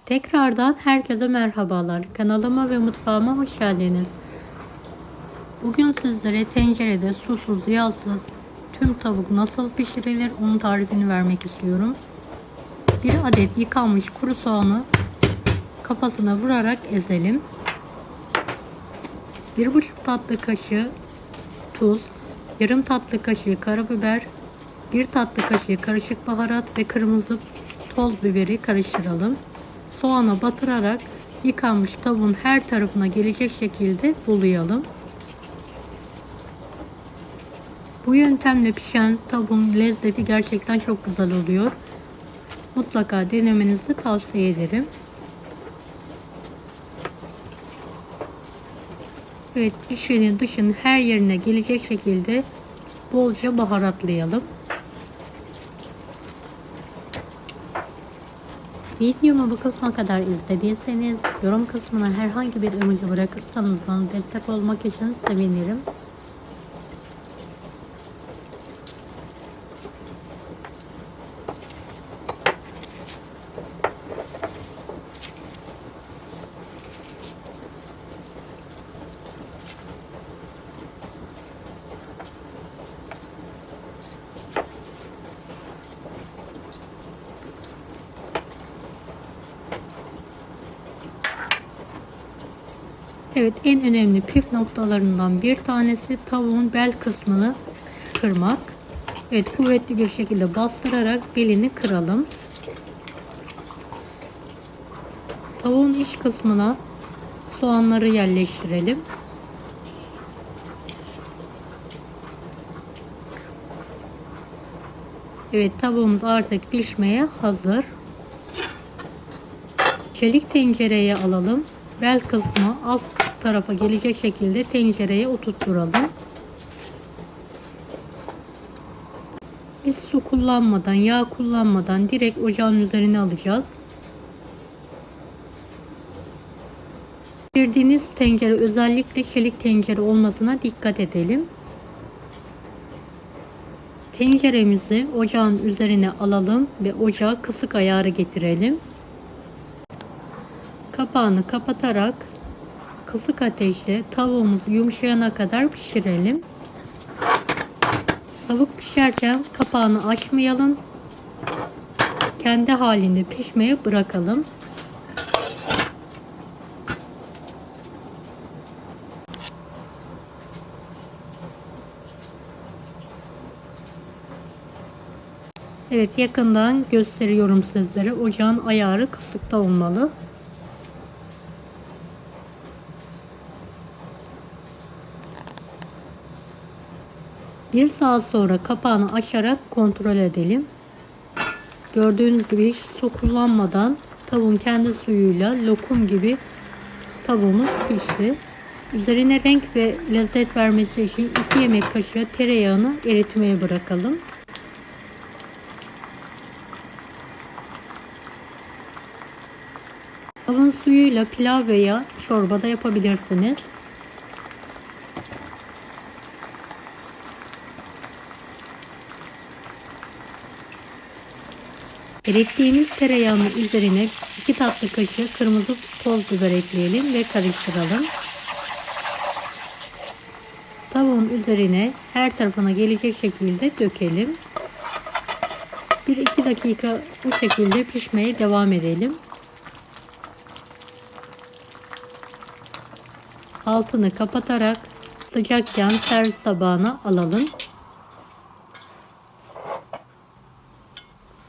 Tekrardan herkese merhabalar. Kanalıma ve mutfağıma hoş geldiniz. Bugün sizlere tencerede susuz, yağsız tüm tavuk nasıl pişirilir onun tarifini vermek istiyorum. Bir adet yıkanmış kuru soğanı kafasına vurarak ezelim. 1,5 tatlı kaşığı tuz, yarım tatlı kaşığı karabiber, 1 tatlı kaşığı karışık baharat ve kırmızı toz biberi karıştıralım. Soğana batırarak yıkanmış tavuğun her tarafına gelecek şekilde bulayalım. Bu yöntemle pişen tavuğun lezzeti gerçekten çok güzel oluyor. Mutlaka denemenizi tavsiye ederim. Evet, içini dışını her yerine gelecek şekilde bolca baharatlayalım. Videomu bu kısma kadar izlediyseniz yorum kısmına herhangi bir emoji bırakırsanız bana destek olmak için sevinirim. Evet, en önemli püf noktalarından bir tanesi tavuğun bel kısmını kırmak. Evet, kuvvetli bir şekilde bastırarak belini kıralım. Tavuğun iç kısmına soğanları yerleştirelim. Evet, tavuğumuz artık pişmeye hazır. Çelik tencereye alalım. Bel kısmı alt tarafa gelecek şekilde tencereye oturtturalım. Hiç su kullanmadan, yağ kullanmadan direkt ocağın üzerine alacağız. Pişirdiğiniz tencere özellikle çelik tencere olmasına dikkat edelim. Tenceremizi ocağın üzerine alalım ve ocağa kısık ayarı getirelim. Kapağını kapatarak kısık ateşte tavuğumuz yumuşayana kadar pişirelim. Tavuk pişerken kapağını açmayalım. Kendi halinde pişmeye bırakalım. Evet, yakından gösteriyorum sizlere. Ocağın ayarı kısıkta olmalı. Bir saat sonra kapağını açarak kontrol edelim. Gördüğünüz gibi hiç su kullanmadan tavuğun kendi suyuyla lokum gibi tavuğumuz pişti. Üzerine renk ve lezzet vermesi için 2 yemek kaşığı tereyağını eritmeye bırakalım. Tavuğun suyuyla pilav veya çorba da yapabilirsiniz. Erittiğimiz tereyağının üzerine 2 tatlı kaşığı kırmızı toz biber ekleyelim ve karıştıralım. Tavuğun üzerine her tarafına gelecek şekilde dökelim. 1-2 dakika bu şekilde pişmeye devam edelim. Altını kapatarak sıcakken servis tabağına alalım.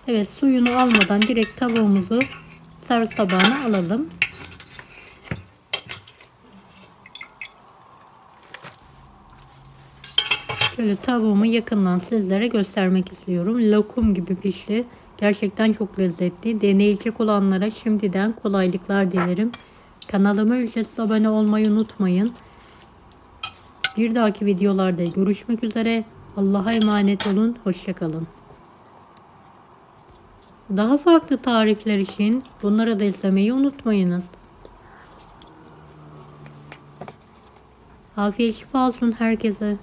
Evet, suyunu almadan direkt tavuğumuzu servis tabağına alalım. Şöyle tavuğumu yakından sizlere göstermek istiyorum. Lokum gibi pişti. Gerçekten çok lezzetli. Deneyecek olanlara şimdiden kolaylıklar dilerim. Kanalıma ücretsiz abone olmayı unutmayın. Bir dahaki videolarda görüşmek üzere. Allah'a emanet olun. Hoşça kalın. Daha farklı tarifler için bunları da izlemeyi unutmayınız. Afiyet şifa olsun herkese.